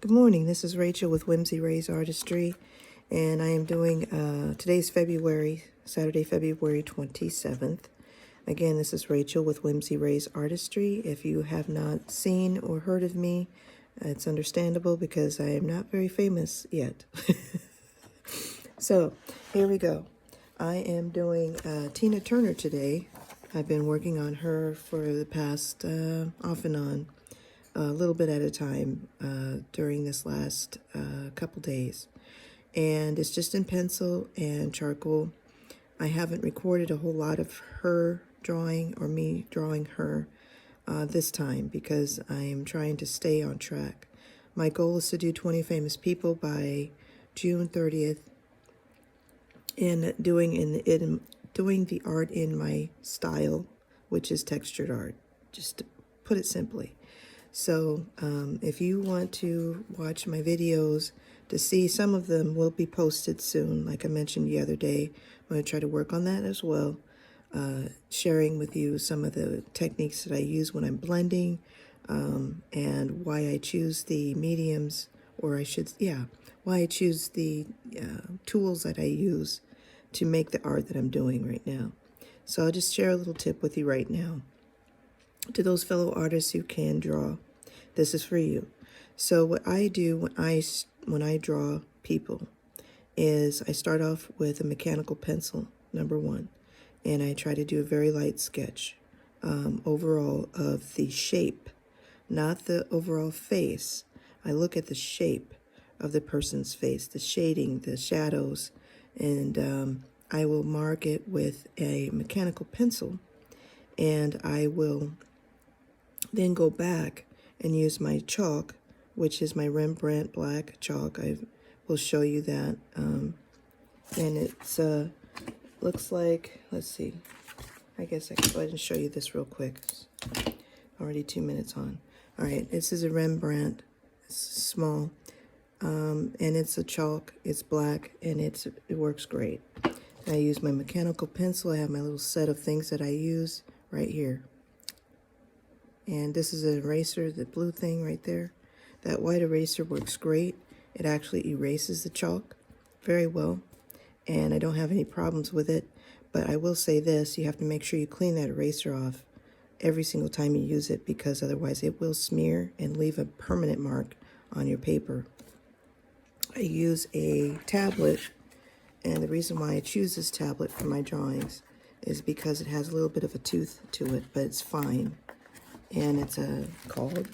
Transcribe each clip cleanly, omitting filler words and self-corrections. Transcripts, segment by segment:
Good morning, this is Rachel with Whimsy Ray's Artistry, and I am doing, today's Saturday, February 27th. Again, this is Rachel with Whimsy Ray's Artistry. If you have not seen or heard of me, it's understandable because I am not very famous yet. So, here we go. I am doing Tina Turner today. I've been working on her for the past, off and on, a little bit at a time during this last couple days. And it's just in pencil and charcoal. I haven't recorded a whole lot of her drawing or me drawing her this time because I am trying to stay on track. My goal is to do 20 famous people by June 30th and doing the art in my style, which is textured art, just to put it simply. So if you want to watch my videos to see, some of them will be posted soon. Like I mentioned the other day, I'm going to try to work on that as well, sharing with you some of the techniques that I use when I'm blending and why I choose the mediums, or why I choose the tools that I use to make the art that I'm doing right now. So I'll just share a little tip with you right now. To those fellow artists who can draw, this is for you. So what I do when I draw people is I start off with a mechanical pencil, number one, and I try to do a very light sketch overall of the shape, not the overall face. I look at the shape of the person's face, the shading, the shadows, and I will mark it with a mechanical pencil, and I will then go back and use my chalk, which is my Rembrandt black chalk. I will show you that. And it's looks like, let's see, I guess I can go ahead and show you this real quick. It's already 2 minutes on. All right, this is a Rembrandt. It's small, and it's a chalk. It's black, and it works great. I use my mechanical pencil. I have my little set of things that I use right here. And this is an eraser, the blue thing right there. That white eraser works great. It actually erases the chalk very well. And I don't have any problems with it. But I will say this, you have to make sure you clean that eraser off every single time you use it, because otherwise it will smear and leave a permanent mark on your paper. I use a tablet, and the reason why I choose this tablet for my drawings is because it has a little bit of a tooth to it, but it's fine. And it's called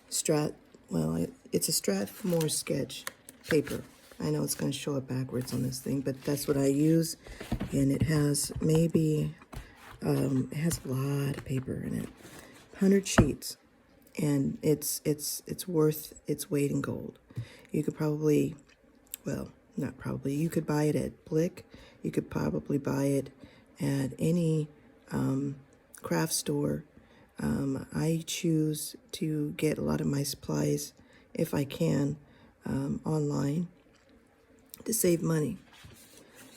it's a Strathmore sketch paper. I know it's going to show up backwards on this thing, but that's what I use. And it has it has a lot of paper in it, 100 sheets, and it's worth its weight in gold. You could probably, well, not probably, you could buy it at Blick. You could probably buy it at any craft store. I choose to get a lot of my supplies, if I can, online to save money.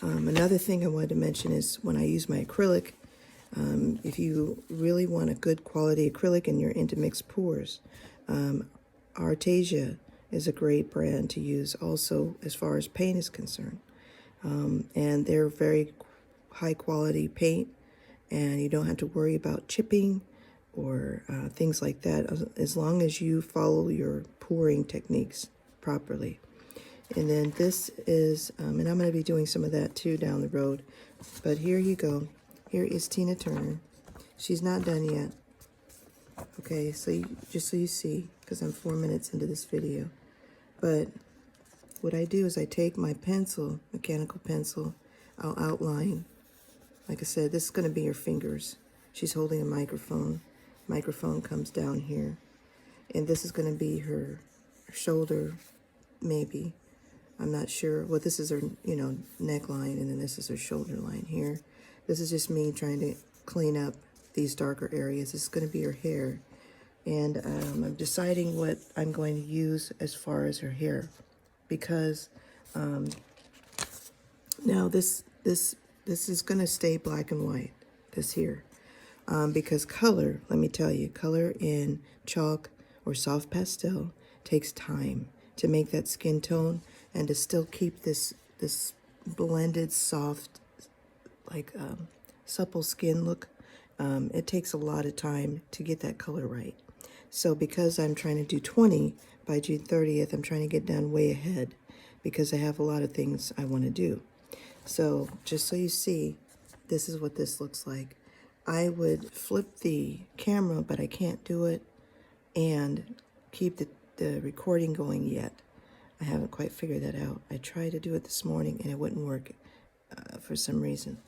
Another thing I wanted to mention is when I use my acrylic, if you really want a good quality acrylic and you're into mixed pours, Artesia is a great brand to use also as far as paint is concerned. And they're very high quality paint, and you don't have to worry about chipping or things like that, as long as you follow your pouring techniques properly. And then this is, and I'm going to be doing some of that too down the road, but here you go. Here is Tina Turner. She's not done yet. Okay, so just so you see, because I'm 4 minutes into this video. But what I do is I take my pencil, mechanical pencil, I'll outline. Like I said, this is going to be her fingers. She's holding a microphone. Microphone comes down here, and this is going to be her shoulder, maybe. I'm not sure. Well, this is her, neckline, and then this is her shoulder line here. This is just me trying to clean up these darker areas. This is going to be her hair, and I'm deciding what I'm going to use as far as her hair, because now this is going to stay black and white. This here. Because color, let me tell you, color in chalk or soft pastel takes time to make that skin tone and to still keep this blended, soft, like supple skin look. It takes a lot of time to get that color right. So because I'm trying to do 20 by June 30th, I'm trying to get done way ahead because I have a lot of things I want to do. So just so you see, this is what this looks like. I would flip the camera, but I can't do it and keep the recording going yet. I haven't quite figured that out. I tried to do it this morning and it wouldn't work for some reason.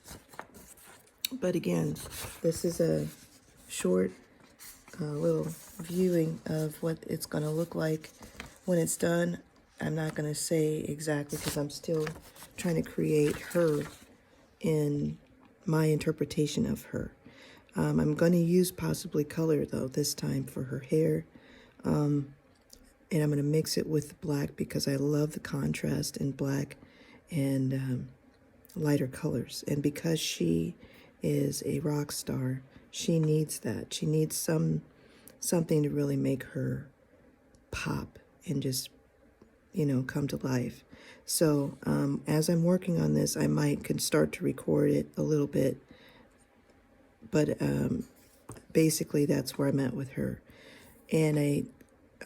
But again, this is a short little viewing of what it's going to look like when it's done. I'm not going to say exactly because I'm still trying to create her in my interpretation of her. I'm going to use possibly color, though, this time for her hair. And I'm going to mix it with black because I love the contrast in black and lighter colors. And because she is a rock star, she needs that. She needs something to really make her pop and just, you know, come to life. So as I'm working on this, I can start to record it a little bit. But basically, that's where I'm at with her. And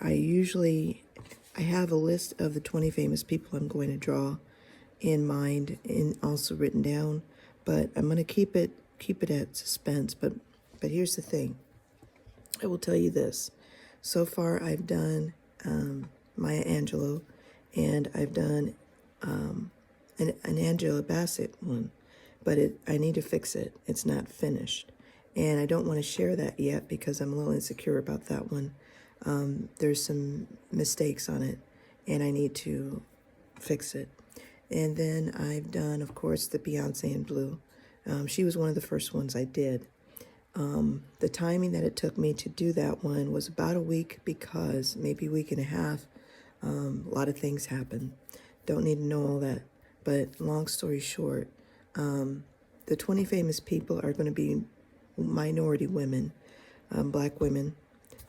I usually have a list of the 20 famous people I'm going to draw in mind and also written down. But I'm going to keep it at suspense. But here's the thing. I will tell you this. So far, I've done Maya Angelou, and I've done an Angela Bassett one. But I need to fix it. It's not finished. And I don't want to share that yet because I'm a little insecure about that one. There's some mistakes on it, and I need to fix it. And then I've done, of course, the Beyonce in Blue. She was one of the first ones I did. The timing that it took me to do that one was about a week because maybe a week and a half. A lot of things happened. Don't need to know all that. But long story short, the 20 famous people are going to be minority women, black women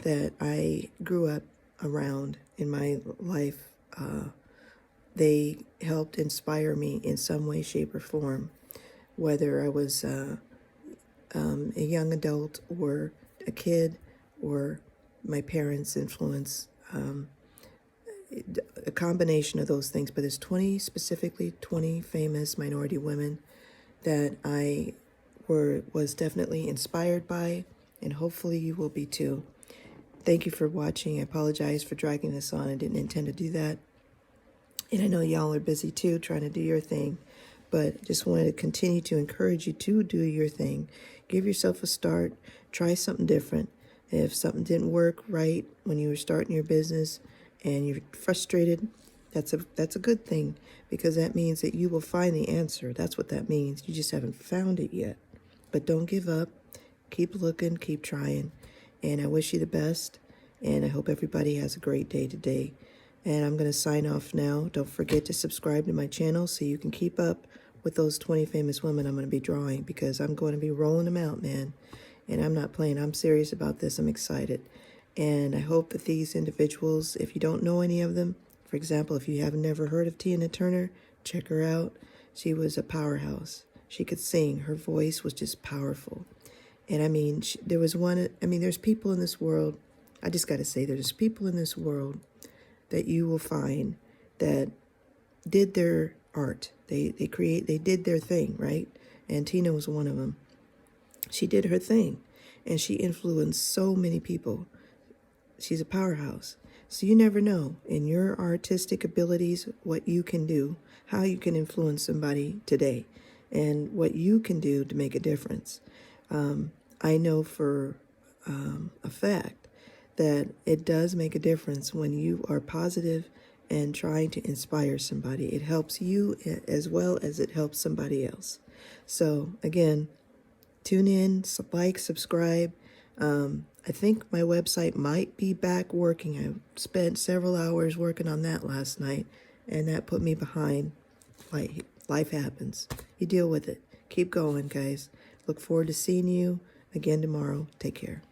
that I grew up around in my life. They helped inspire me in some way, shape, or form, whether I was a young adult or a kid or my parents' influence, a combination of those things. But there's 20 famous minority women that I was definitely inspired by, and hopefully you will be too. Thank you for watching. I apologize for dragging this on. I didn't intend to do that. And I know y'all are busy too, trying to do your thing, but just wanted to continue to encourage you to do your thing. Give yourself a start. Try something different. If something didn't work right when you were starting your business and you're frustrated, that's a good thing, because that means that you will find the answer. That's what that means. You just haven't found it yet. But don't give up. Keep looking, keep trying. And I wish you the best. And I hope everybody has a great day today. And I'm going to sign off now. Don't forget to subscribe to my channel so you can keep up with those 20 famous women I'm going to be drawing, because I'm going to be rolling them out, man. And I'm not playing. I'm serious about this. I'm excited. And I hope that these individuals, if you don't know any of them, for example, if you have never heard of Tina Turner, check her out. She was a powerhouse. She could sing. Her voice was just powerful. And I mean, there's people in this world, I just got to say, there's people in this world that you will find that did their art. They did their thing, right? And Tina was one of them. She did her thing, and she influenced so many people. She's a powerhouse. So you never know in your artistic abilities what you can do, how you can influence somebody today, and what you can do to make a difference. I know for a fact that it does make a difference when you are positive and trying to inspire somebody. It helps you as well as it helps somebody else. So again, tune in, like, subscribe. I think my website might be back working. I spent several hours working on that last night, and that put me behind. Life happens. You deal with it. Keep going, guys. Look forward to seeing you again tomorrow. Take care.